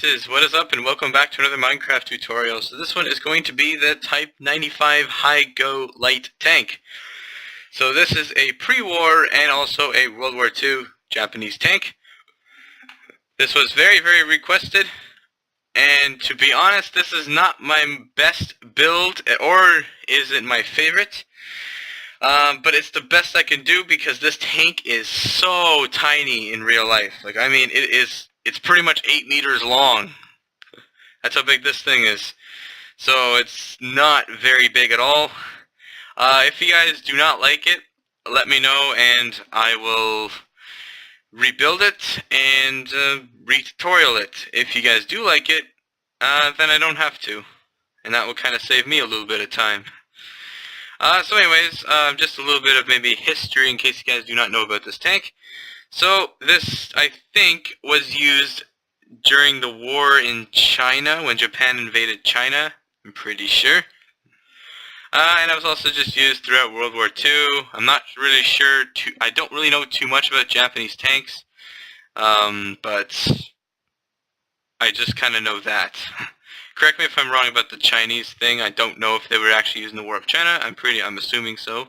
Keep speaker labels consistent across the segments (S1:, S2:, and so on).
S1: dumbasses, what is up and welcome back to another Minecraft tutorial. So this one is going to be the Type 95 High-Go Light Tank. So this is a pre-war and also a World War II Japanese tank. This was very requested, and to be honest, this is not my best build, or isn't my favorite. But it's the best I can do because this tank is so tiny in real life. Like, I mean, it's pretty much 8 meters long. That's how big this thing is. So it's not very big at all. If you guys do not like it, let me know and I will rebuild it and re-tutorial it. If you guys do like it, then I don't have to. And that will kind of save me a little bit of time. So anyways, just a little bit of maybe history in case you guys do not know about this tank. So this, I think, was used during the war in China, when Japan invaded China, I'm pretty sure. And it was also just used throughout World War II. I'm not really sure, I don't really know too much about Japanese tanks, but I just kind of know that. Correct me if I'm wrong about the Chinese thing. I don't know if they were actually using the War of China. I'm assuming so.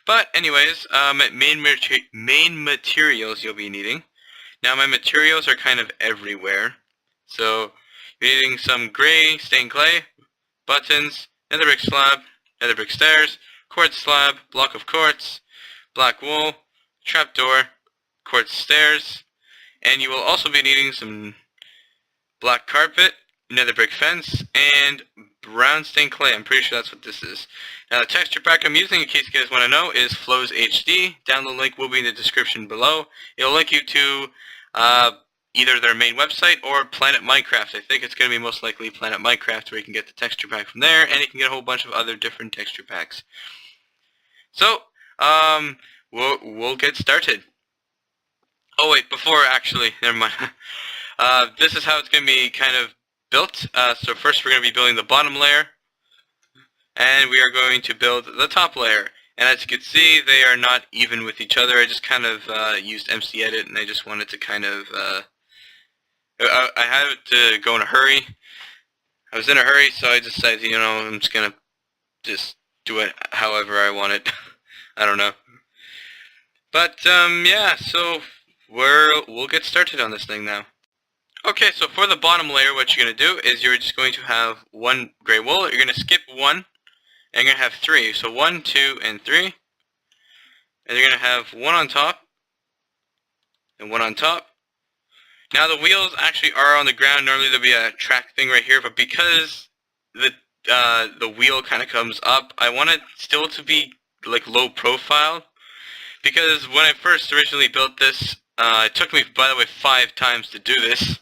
S1: But anyways, main materials you'll be needing. Now my materials are kind of everywhere. So you're needing some gray stained clay, buttons, nether brick slab, nether brick stairs, quartz slab, block of quartz, black wool, trapdoor, quartz stairs, and you will also be needing some black carpet, nether brick fence, and brown stained clay. I'm pretty sure that's what this is. Now the texture pack I'm using, in case you guys want to know, is Flows HD. Download link will be in the description below. It'll link you to either their main website or Planet Minecraft. I think it's going to be most likely Planet Minecraft, where you can get the texture pack from there, and you can get a whole bunch of other different texture packs. So, we'll get started. Oh wait, before actually, never mind. This is how it's going to be kind of built. So first we're going to be building the bottom layer, and we are going to build the top layer. And as you can see, they are not even with each other. I just kind of used MC Edit, and I just wanted to kind of I had to go in a hurry. I was in a hurry, so I decided, you know, I'm just gonna do it however I want it. I don't know. But yeah, so we'll get started on this thing now. Okay, so for the bottom layer, what you're going to do is you're just going to have one gray wool. You're going to skip one, and you're going to have 3. So 1, 2, and 3. And you're going to have one on top, and one on top. Now the wheels actually are on the ground. Normally there'll be a track thing right here, but because the wheel kind of comes up, I want it still to be like low profile. Because when I first originally built this, it took me, by the way, 5 times to do this.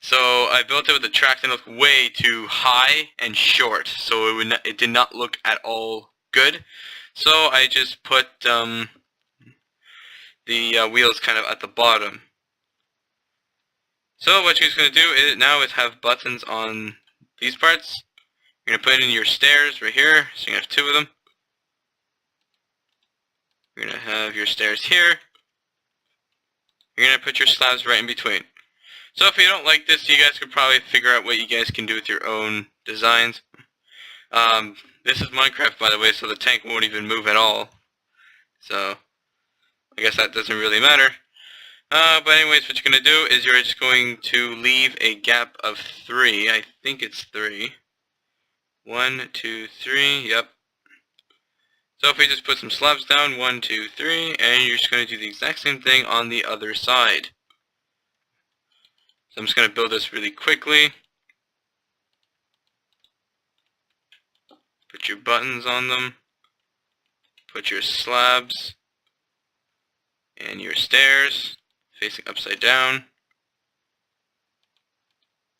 S1: So I built it with the track that looked way too high and short, so it did not look at all good. So I just put the wheels kind of at the bottom. So what you're just going to do now is have buttons on these parts. You're going to put in your stairs right here, so you're going to have 2 of them. You're going to have your stairs here. You're going to put your slabs right in between. So if you don't like this, you guys could probably figure out what you guys can do with your own designs. This is Minecraft, by the way, so the tank won't even move at all. So I guess that doesn't really matter. But anyways, what you're going to do is you're just going to leave a gap of 3. I think it's 3. 1, 2, 3, yep. So if we just put some slabs down, 1, 2, 3, and you're just going to do the exact same thing on the other side. So I'm just going to build this really quickly. Put your buttons on them. Put your slabs and your stairs facing upside down.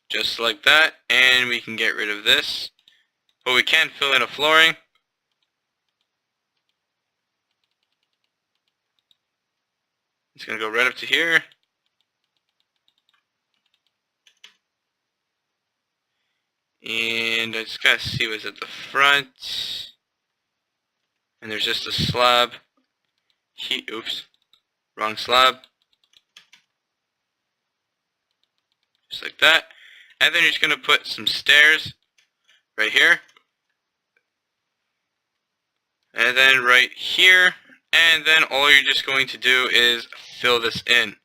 S1: Just like that, and we can get rid of this. But we can fill in a flooring. It's going to go right up to here. And I just gotta see what's at the front. And there's just a slab. Oops. Wrong slab. just like that. And then you're just going to put some stairs right here, and then right here, and then all you're just going to do is fill this in.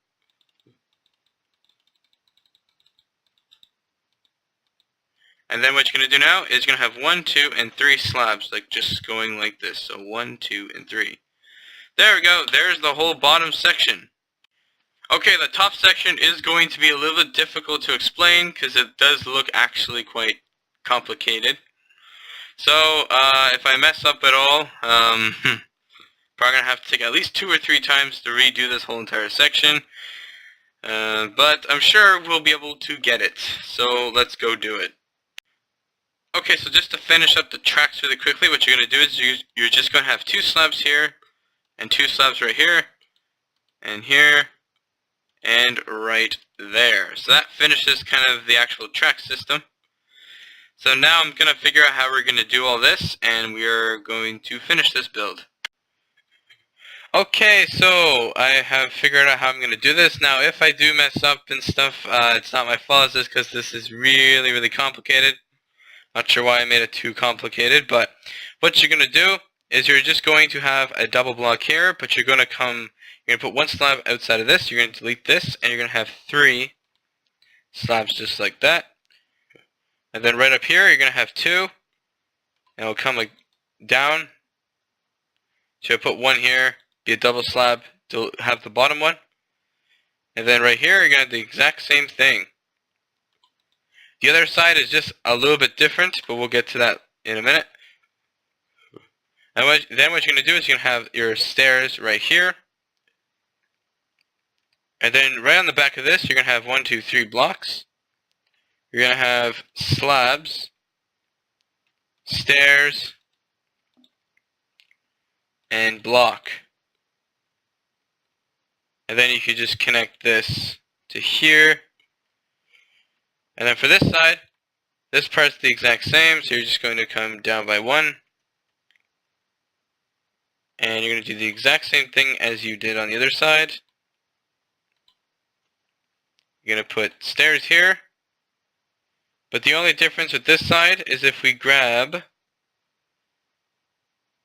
S1: And then what you're going to do now is you're going to have 1, 2, and 3 slabs, like just going like this. So 1, 2, and 3. There we go. There's the whole bottom section. Okay, the top section is going to be a little bit difficult to explain because it does look actually quite complicated. So if I mess up at all, probably going to have to take at least 2 or 3 times to redo this whole entire section. But I'm sure we'll be able to get it. So let's go do it. Okay, so just to finish up the tracks really quickly, what you're going to do is you're just going to have 2 slabs here, and 2 slabs right here, and here, and right there. So that finishes kind of the actual track system. So now I'm going to figure out how we're going to do all this, and we are going to finish this build. Okay, so I have figured out how I'm going to do this. Now if I do mess up and stuff, it's not my fault, it's just because this is really, really complicated. Not sure why I made it too complicated, but what you're going to do is you're just going to have a double block here, but you're going to put 1 slab outside of this, you're going to delete this, and you're going to have 3 slabs just like that. And then right up here, you're going to have 2, and it'll come like down. So you'll put 1 here, be a double slab, to have the bottom one. And then right here, you're going to do the exact same thing. The other side is just a little bit different, but we'll get to that in a minute. And then what you're going to do is you're going to have your stairs right here. And then right on the back of this, you're going to have 1, 2, 3 blocks. You're going to have slabs, stairs, and block. And then you could just connect this to here. And then for this side, this part's the exact same, so you're just going to come down by 1. And you're going to do the exact same thing as you did on the other side. You're going to put stairs here. But the only difference with this side is if we grab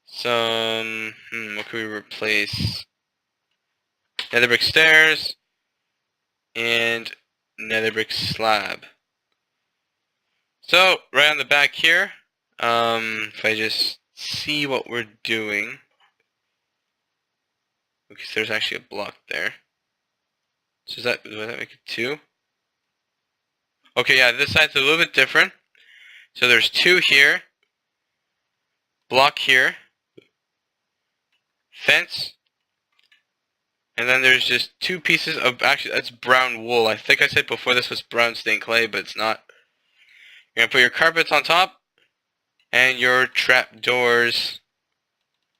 S1: some, what can we replace? Nether brick stairs and nether brick slab. So right on the back here, if I just see what we're doing, okay, so there's actually a block there. So does that make it 2? Okay, yeah, this side's a little bit different. So there's 2 here, block here, fence, and then there's just 2 pieces of, actually that's brown wool. I think I said before this was brown stained clay, but it's not. You're going to put your carpets on top, and your trapdoors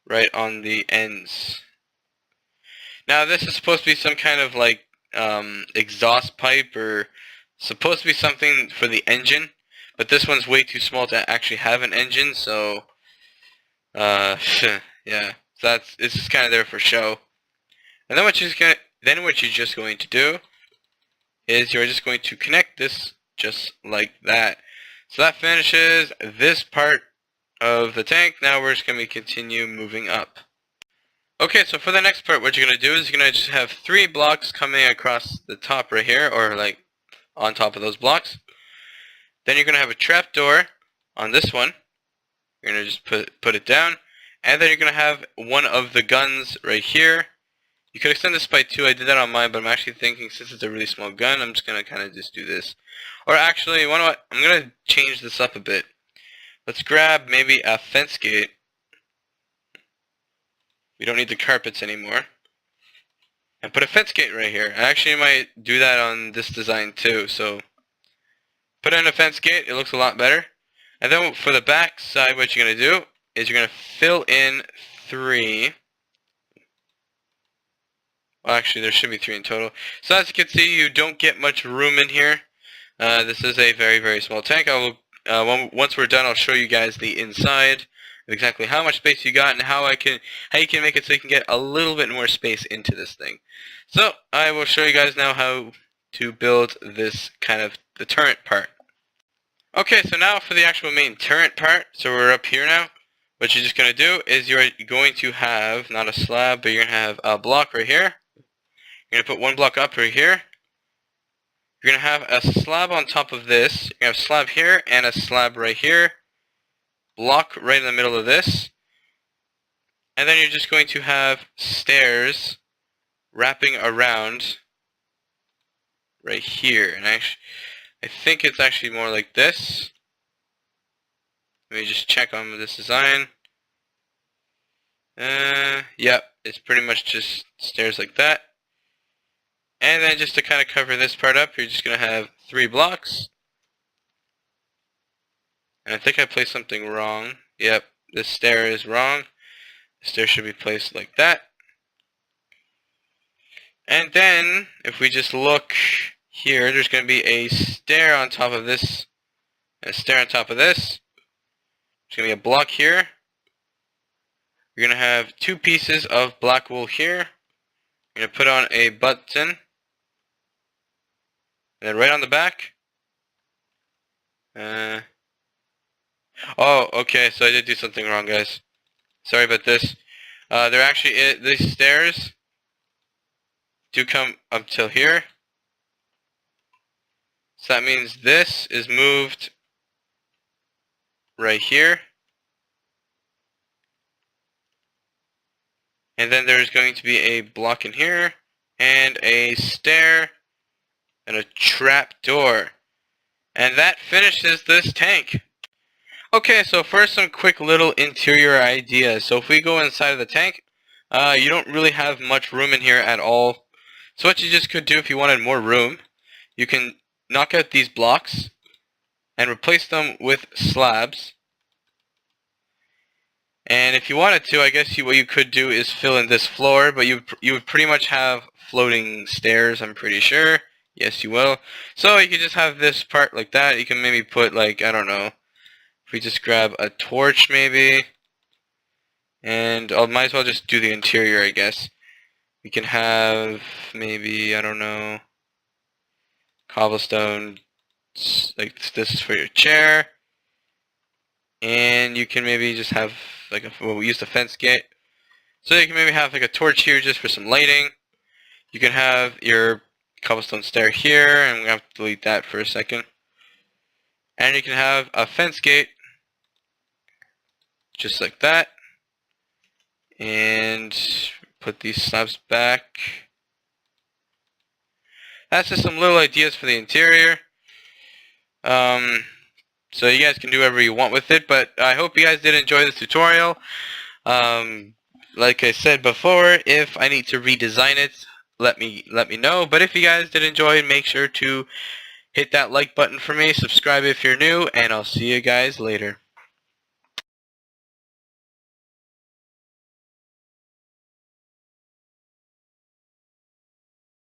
S1: right on the ends. Now this is supposed to be some kind of like exhaust pipe, or supposed to be something for the engine, but this one's way too small to actually have an engine, so yeah, so it's just kind of there for show. And then what you're just going to do is you're just going to connect this just like that. So that finishes this part of the tank. Now we're just going to continue moving up. Okay, so for the next part, what you're going to do is you're going to just have 3 blocks coming across the top right here, or like on top of those blocks. Then you're going to have a trapdoor on this one. You're going to just put it down. And then you're going to have one of the guns right here. You could extend this by 2. I did that on mine, but I'm actually thinking since it's a really small gun, I'm just going to kind of just do this. Or actually, you know what? I'm going to change this up a bit. Let's grab maybe a fence gate. We don't need the carpets anymore. And put a fence gate right here. I actually might do that on this design too. So put in a fence gate. It looks a lot better. And then for the back side, what you're going to do is you're going to fill in 3. Well, actually, there should be 3 in total. So as you can see, you don't get much room in here. This is a very, very small tank. I will, once we're done, I'll show you guys the inside, exactly how much space you got, and how you can make it so you can get a little bit more space into this thing. So I will show you guys now how to build this kind of the turret part. Okay, so now for the actual main turret part. So we're up here now. What you're just going to do is you're going to have, not a slab, but you're going to have a block right here. You're going to put one block up right here. You're going to have a slab on top of this. You're going to have a slab here and a slab right here. Block right in the middle of this. And then you're just going to have stairs wrapping around right here. And actually, I think it's actually more like this. Let me just check on this design. Yep, it's pretty much just stairs like that. And then just to kind of cover this part up, you're just going to have 3 blocks. And I think I placed something wrong. Yep, this stair is wrong. The stair should be placed like that. And then, if we just look here, there's going to be a stair on top of this, and a stair on top of this. There's going to be a block here. You're going to have 2 pieces of black wool here. You're going to put on a button. And then right on the back. Oh, okay, so I did do something wrong, guys. Sorry about this. They're actually, these stairs do come up till here. So that means this is moved right here. And then there's going to be a block in here, and a stair, and a trapdoor. And that finishes this tank. Okay, so first some quick little interior ideas. So if we go inside of the tank, you don't really have much room in here at all. So what you just could do if you wanted more room, you can knock out these blocks and replace them with slabs. And if you wanted to, I guess what you could do is fill in this floor, but you would pretty much have floating stairs, I'm pretty sure. Yes, you will. So you could just have this part like that. You can maybe put, like, I don't know, if we just grab a torch maybe, and I might as well just do the interior, I guess. We can have maybe, I don't know, cobblestone, like this is for your chair. And you can maybe just have, like, we use the fence gate. So you can maybe have like a torch here just for some lighting. You can have your cobblestone stair here, and we have to delete that for a second. And you can have a fence gate, just like that. And put these slabs back. That's just some little ideas for the interior. So you guys can do whatever you want with it, but I hope you guys did enjoy this tutorial. Like I said before, if I need to redesign it, let me know. But if you guys did enjoy, make sure to hit that like button for me, subscribe if you're new, and I'll see you guys later.